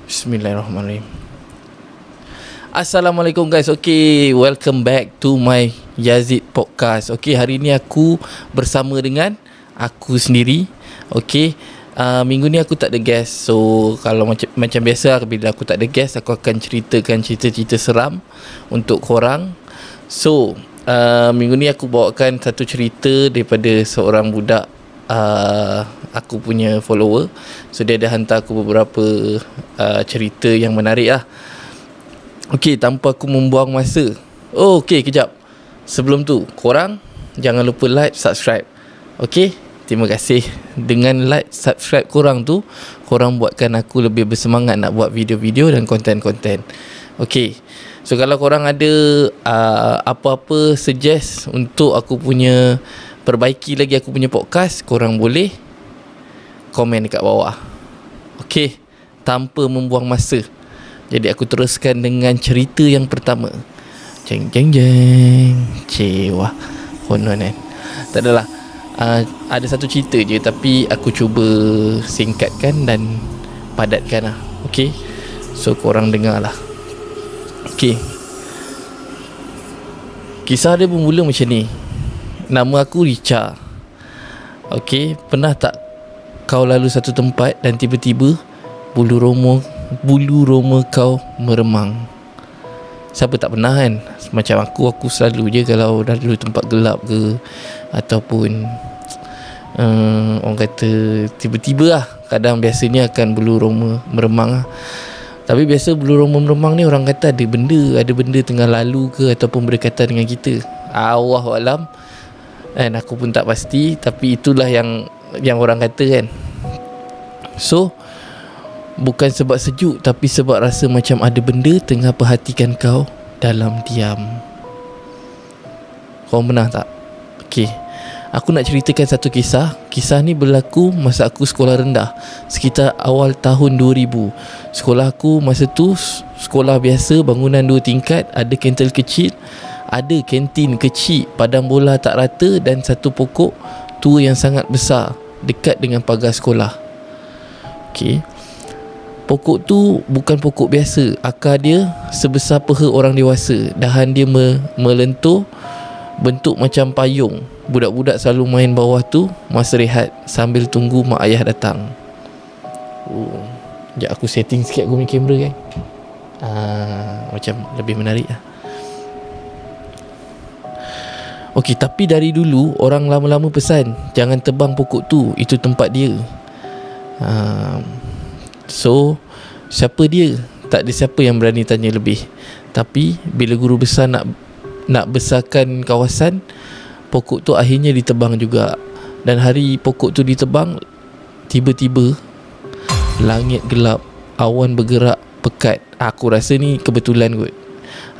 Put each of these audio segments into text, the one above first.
Bismillahirrahmanirrahim. Assalamualaikum guys. Okay, welcome back to my Yazid Podcast. Okay, hari ni aku bersama dengan aku sendiri. Okay, minggu ni aku tak ada guest. So kalau macam biasa, bila aku tak ada guest, aku akan ceritakan cerita-cerita seram untuk korang. So minggu ni aku bawakan satu cerita daripada seorang budak aku punya follower. So dia ada hantar aku beberapa cerita yang menarik lah. Okay, tanpa aku membuang masa. Oh, okay, kejap. Sebelum tu, korang jangan lupa like, subscribe. Okay, terima kasih. Dengan like, subscribe korang tu, korang buatkan aku lebih bersemangat nak buat video-video dan konten-konten. Okay, so kalau korang ada apa-apa suggest untuk aku punya perbaiki lagi aku punya podcast, korang boleh komen dekat bawah. Okay, tanpa membuang masa, jadi aku teruskan dengan cerita yang pertama. Jeng jeng jeng. Cewa konon kan. Tak adalah, ada satu cerita je, tapi aku cuba singkatkan dan padatkan lah. Okay, so korang dengar lah. Okay, kisah dia bermula macam ni. Nama aku Richa. Okay, pernah tak kau lalu satu tempat dan tiba-tiba bulu roma kau meremang? Siapa tak pernah kan? Macam aku selalu je kalau dah dulu tempat gelap ke, ataupun orang kata tiba-tiba lah, kadang biasanya akan bulu roma meremang lah. Tapi biasa bulu roma meremang ni orang kata ada benda tengah lalu ke, ataupun berdekatan dengan kita. Allahualam, kan, aku pun tak pasti, tapi itulah yang orang kata kan. So bukan sebab sejuk, tapi sebab rasa macam ada benda tengah perhatikan kau dalam diam. Kau pernah tak? Okay, aku nak ceritakan satu kisah. Kisah ni berlaku masa aku sekolah rendah, sekitar awal tahun 2000. Sekolah aku masa tu sekolah biasa, bangunan 2 tingkat, ada kantin kecil, padang bola tak rata, dan satu pokok tua yang sangat besar dekat dengan pagar sekolah. Okay, pokok tu bukan pokok biasa. Akar dia sebesar peha orang dewasa. Dahan dia melentur, bentuk macam payung. Budak-budak selalu main bawah tu masa rehat sambil tunggu mak ayah datang. Sekejap aku setting sikit aku punya kamera kan. Macam lebih menarik lah. Okey, tapi dari dulu orang lama-lama pesan, jangan tebang pokok tu, itu tempat dia. So siapa dia? Tak ada siapa yang berani tanya lebih. Tapi bila guru besar nak besarkan kawasan, pokok tu akhirnya ditebang juga. Dan hari pokok tu ditebang, tiba-tiba langit gelap, awan bergerak pekat. Aku rasa ni kebetulan kot.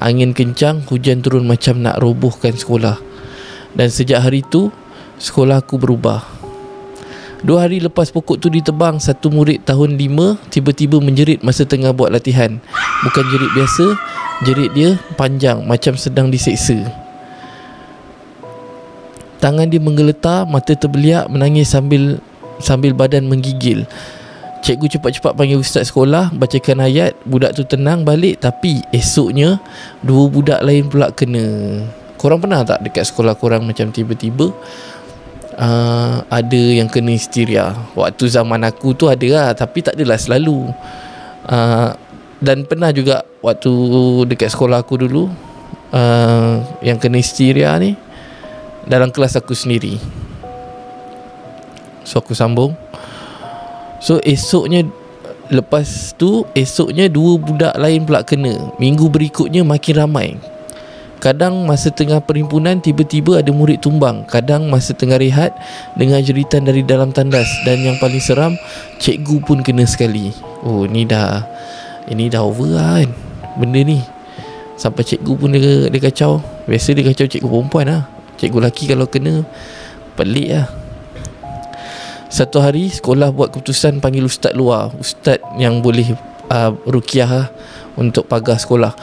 Angin kencang, hujan turun macam nak robohkan sekolah. Dan sejak hari tu, sekolah aku berubah. 2 hari lepas pokok tu ditebang, satu murid tahun 5 tiba-tiba menjerit masa tengah buat latihan. Bukan jerit biasa, jerit dia panjang macam sedang diseksa. Tangan dia menggeletar, mata terbeliak, menangis sambil badan menggigil. Cikgu cepat-cepat panggil ustaz sekolah, bacakan ayat. Budak tu tenang balik, tapi esoknya 2 budak lain pula kena. Korang pernah tak dekat sekolah korang macam tiba-tiba ada yang kena histeria? Waktu zaman aku tu ada lah, tapi tak adalah selalu. Dan pernah juga waktu dekat sekolah aku dulu, yang kena histeria ni dalam kelas aku sendiri. So aku sambung. So lepas tu esoknya 2 budak lain pula kena. Minggu berikutnya makin ramai. Kadang masa tengah perhimpunan tiba-tiba ada murid tumbang. Kadang masa tengah rehat dengar jeritan dari dalam tandas. Dan yang paling seram, cikgu pun kena sekali. Oh, ini dah over lah kan benda ni. Sampai cikgu pun dia kacau. Biasa dia kacau cikgu perempuan lah. Cikgu lelaki kalau kena, pelik lah. Satu hari sekolah buat keputusan panggil ustaz luar, ustaz yang boleh ruqyah lah untuk pagar sekolah.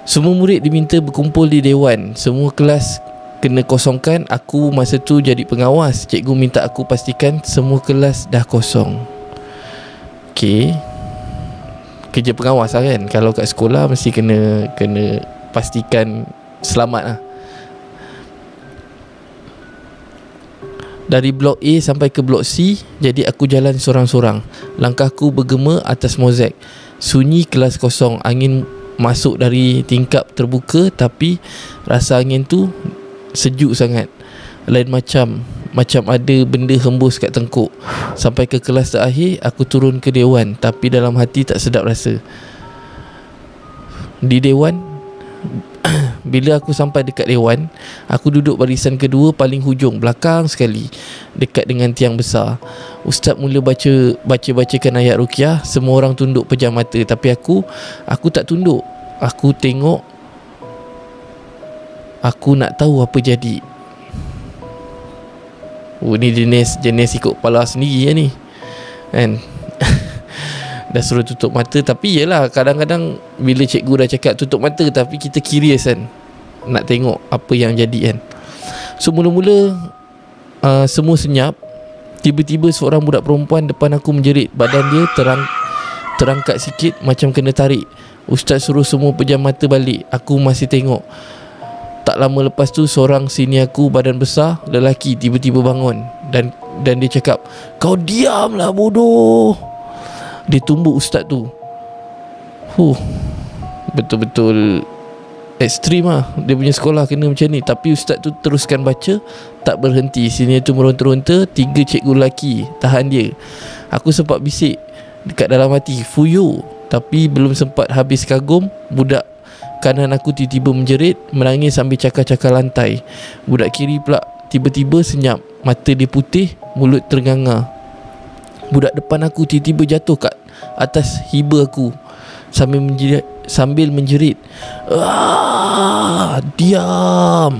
Semua murid diminta berkumpul di dewan. Semua kelas kena kosongkan. Aku masa tu jadi pengawas. Cikgu minta aku pastikan semua kelas dah kosong. Okay, kerja pengawas lah kan. Kalau kat sekolah mesti kena pastikan selamat lah. Dari blok A sampai ke blok C, jadi aku jalan sorang-sorang. Langkahku bergema atas mozek. Sunyi, kelas kosong. Angin masuk dari tingkap terbuka, tapi rasa angin tu sejuk sangat. Lain macam ada benda hembus kat tengkuk. Sampai ke kelas terakhir, aku turun ke dewan, tapi dalam hati tak sedap rasa. Di dewan, bila aku sampai dekat dewan, aku duduk barisan kedua paling hujung, belakang sekali, dekat dengan tiang besar. Ustaz mula bacakan ayat ruqyah. Semua orang tunduk pejam mata, tapi aku tak tunduk. Aku tengok. Aku nak tahu apa jadi. Ni jenis ikut kepala sendiri ni kan. Dah suruh tutup mata. Tapi yelah, kadang-kadang bila cikgu dah cakap tutup mata, tapi kita curious kan, nak tengok apa yang jadi kan. So mula-mula semua senyap. Tiba-tiba seorang budak perempuan depan aku menjerit. Badan dia terangkat sikit, macam kena tarik. Ustaz suruh semua pejam mata balik. Aku masih tengok. Tak lama lepas tu, seorang senior aku, badan besar, lelaki, tiba-tiba bangun dan dia cakap, "Kau diamlah bodoh." Dia tumbuk ustaz tu. Betul-betul ekstrim lah. Dia punya sekolah kena macam ni. Tapi ustaz tu teruskan baca, tak berhenti. Senior tu meronta-ronta. 3 cikgu lelaki tahan dia. Aku sempat bisik dekat dalam hati, "Fuyo." Tapi belum sempat habis kagum, budak kanan aku tiba-tiba menjerit, menangis sambil cakar-cakar lantai. Budak kiri pula tiba-tiba senyap. Mata dia putih, mulut ternganga. Budak depan aku tiba-tiba jatuh kat atas hiba aku sambil menjerit, "Diam."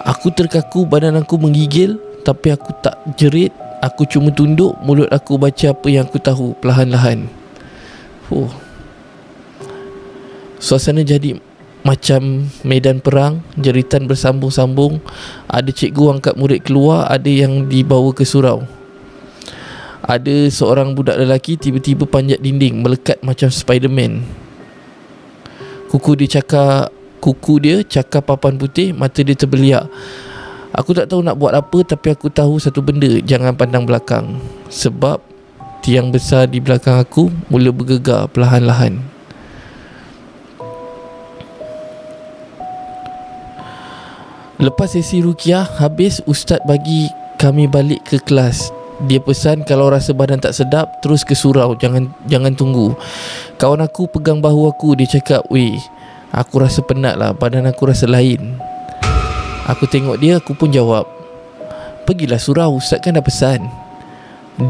Aku terkaku, badan aku menggigil. Tapi aku tak jerit. Aku cuma tunduk. Mulut aku baca apa yang aku tahu perlahan-lahan. Suasana jadi macam medan perang. Jeritan bersambung-sambung. Ada cikgu angkat murid keluar, ada yang dibawa ke surau. Ada seorang budak lelaki tiba-tiba panjat dinding, melekat macam Spiderman. Kuku dia cakar papan putih. Mata dia terbeliak. Aku tak tahu nak buat apa, tapi aku tahu satu benda, jangan pandang belakang. Sebab tiang besar di belakang aku mula bergegar perlahan-lahan. Lepas sesi ruqyah habis, ustaz bagi kami balik ke kelas. Dia pesan kalau rasa badan tak sedap, terus ke surau, jangan tunggu. Kawan aku pegang bahu aku. Dia cakap, "Weh, aku rasa penat lah, badan aku rasa lain." Aku tengok dia, aku pun jawab, "Pergilah surau, ustaz kan dah pesan."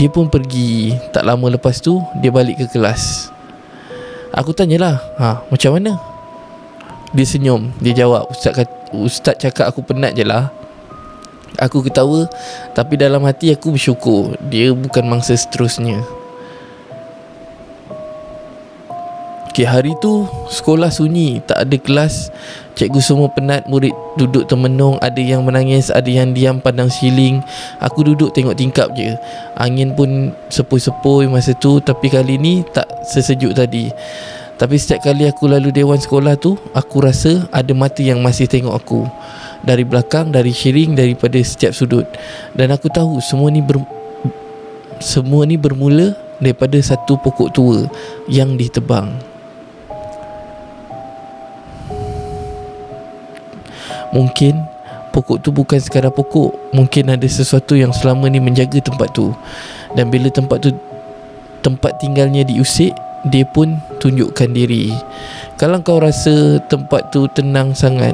Dia pun pergi. Tak lama lepas tu, dia balik ke kelas. Aku tanyalah, "Macam mana?" Dia senyum. Dia jawab, Ustaz cakap aku penat je lah." Aku ketawa, tapi dalam hati aku bersyukur dia bukan mangsa seterusnya. Hari tu sekolah sunyi, tak ada kelas. Cikgu semua penat, murid duduk termenung. Ada yang menangis, ada yang diam pandang siling. Aku duduk tengok tingkap je. Angin pun sepoi-sepoi masa tu, tapi kali ni tak sesejuk tadi. Tapi setiap kali aku lalu dewan sekolah tu, aku rasa ada mata yang masih tengok aku. Dari belakang, dari syiring, daripada setiap sudut. Dan aku tahu semua ni bermula daripada satu pokok tua yang ditebang. Mungkin pokok tu bukan sekadar pokok. Mungkin ada sesuatu yang selama ni menjaga tempat tu. Dan bila tempat tinggalnya diusik, dia pun tunjukkan diri. Kalau kau rasa tempat tu tenang sangat,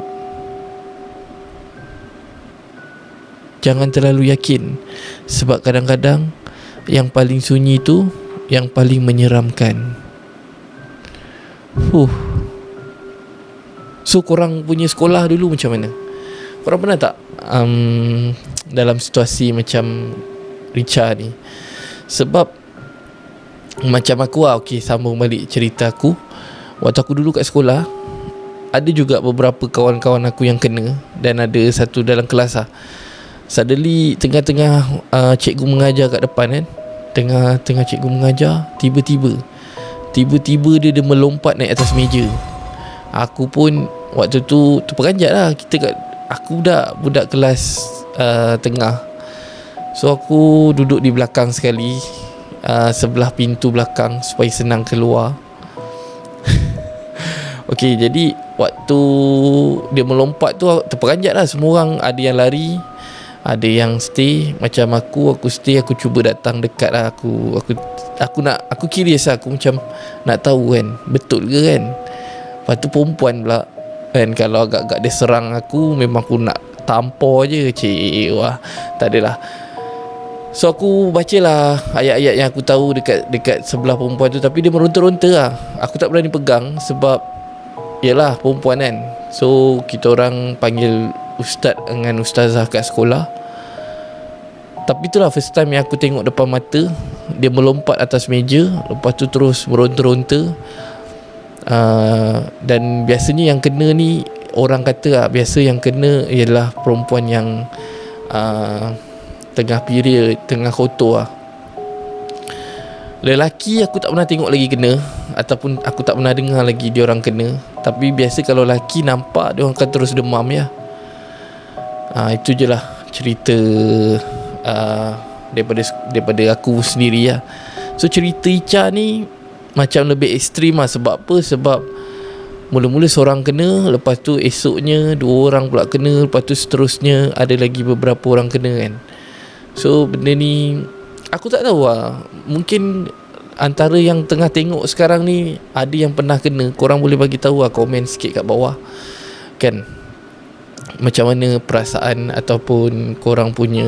jangan terlalu yakin. Sebab kadang-kadang yang paling sunyi tu yang paling menyeramkan. So korang punya sekolah dulu macam mana? Korang pernah tak dalam situasi macam Richa ni? Sebab macam aku lah, sambung balik cerita aku. Waktu aku dulu kat sekolah, ada juga beberapa kawan-kawan aku yang kena. Dan ada satu dalam kelas lah. Suddenly tengah-tengah cikgu mengajar kat depan kan, Tengah cikgu mengajar, tiba-tiba tiba-tiba dia melompat naik atas meja. Aku pun waktu tu terperanjat lah. Aku budak kelas tengah. So aku duduk di belakang sekali, sebelah pintu belakang supaya senang keluar. Okey, jadi waktu dia melompat tu terperanjat lah. Semua orang ada yang lari, ada yang stay. Macam aku stay, aku cuba datang dekat lah. Aku curious lah. Aku macam nak tahu kan, betul ke kan. Lepas tu perempuan pula kan, kalau agak-agak dia serang aku, memang aku nak tampar je. Wah, tak adalah. So aku bacalah ayat-ayat yang aku tahu dekat sebelah perempuan tu. Tapi dia meronta-ronta lah. Aku tak berani pegang sebab yalah perempuan kan. So kita orang panggil ustaz dengan ustazah kat sekolah. Tapi itulah first time yang aku tengok depan mata dia melompat atas meja, lepas tu terus meronta-ronta. Dan biasanya yang kena ni, orang kata biasa yang kena ialah perempuan yang tengah period, tengah kotor lah. Lelaki aku tak pernah tengok lagi kena, ataupun aku tak pernah dengar lagi dia orang kena. Tapi biasa kalau lelaki nampak, dia orang akan terus demam ya. Itu je lah cerita daripada aku sendiri lah. So cerita Ica ni macam lebih ekstrim lah. Sebab apa? Sebab mula-mula seorang kena, lepas tu esoknya 2 orang pula kena, lepas tu seterusnya ada lagi beberapa orang kena kan. So benda ni aku tak tahu lah. Mungkin antara yang tengah tengok sekarang ni ada yang pernah kena. Korang boleh bagi tahu lah, komen sikit kat bawah kan, macam mana perasaan ataupun korang punya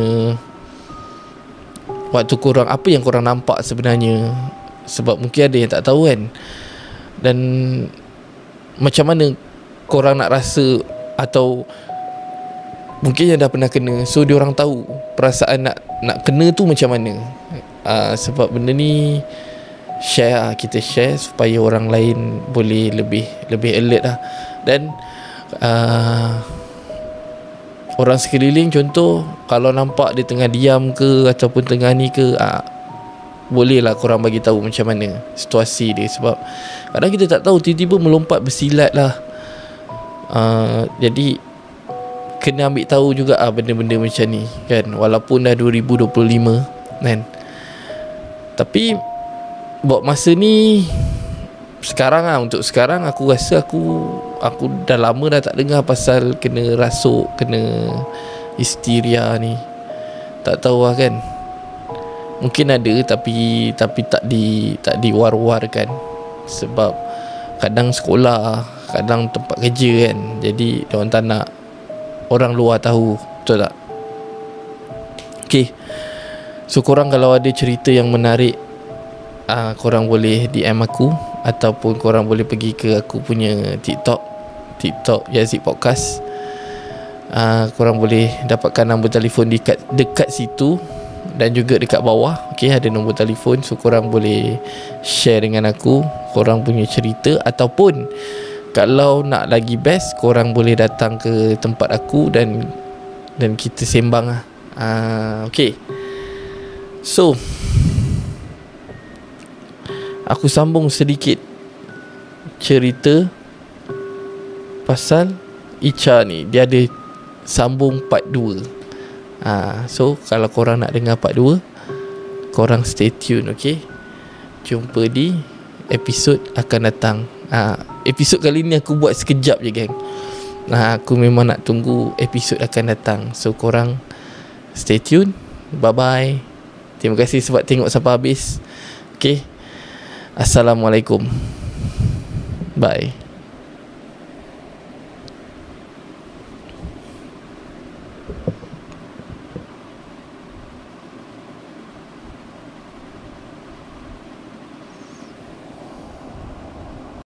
waktu korang, apa yang korang nampak sebenarnya. Sebab mungkin ada yang tak tahu kan. Dan macam mana korang nak rasa, atau mungkin yang dah pernah kena, so dia orang tahu perasaan nak kena tu macam mana. Sebab benda ni share lah, kita share supaya orang lain boleh lebih alert lah. Dan orang sekeliling, contoh kalau nampak dia tengah diam ke ataupun tengah ni ke, boleh lah korang bagi tahu macam mana situasi dia. Sebab kadang kita tak tahu, tiba-tiba melompat bersilat lah. Jadi kena ambil tahu juga benda-benda macam ni kan. Walaupun dah 2025 kan, tapi buat masa ni sekarang untuk sekarang aku rasa aku dah lama dah tak dengar pasal kena rasuk, kena histeria ni. Tak tahu lah kan. Mungkin ada tapi tak diwar-warkan. Sebab kadang sekolah, kadang tempat kerja kan, jadi diorang tak nak orang luar tahu. Betul tak? Okay, so korang kalau ada cerita yang menarik, korang boleh DM aku, ataupun korang boleh pergi ke aku punya TikTok Yazid Podcast. Korang boleh dapatkan nombor telefon dekat situ, dan juga dekat bawah ada nombor telefon. So korang boleh share dengan aku korang punya cerita, ataupun kalau nak lagi best, korang boleh datang ke tempat aku dan kita sembang lah. Okay, so aku sambung sedikit cerita pasal Ica ni. Dia ada sambung part 2. So kalau korang nak dengar part 2, korang stay tune. Okay, jumpa di episod akan datang. Episod kali ni aku buat sekejap je geng. Aku memang nak tunggu episod akan datang. So korang stay tune. Bye bye. Terima kasih sebab tengok sampai habis. Okay, Assalamualaikum. Bye.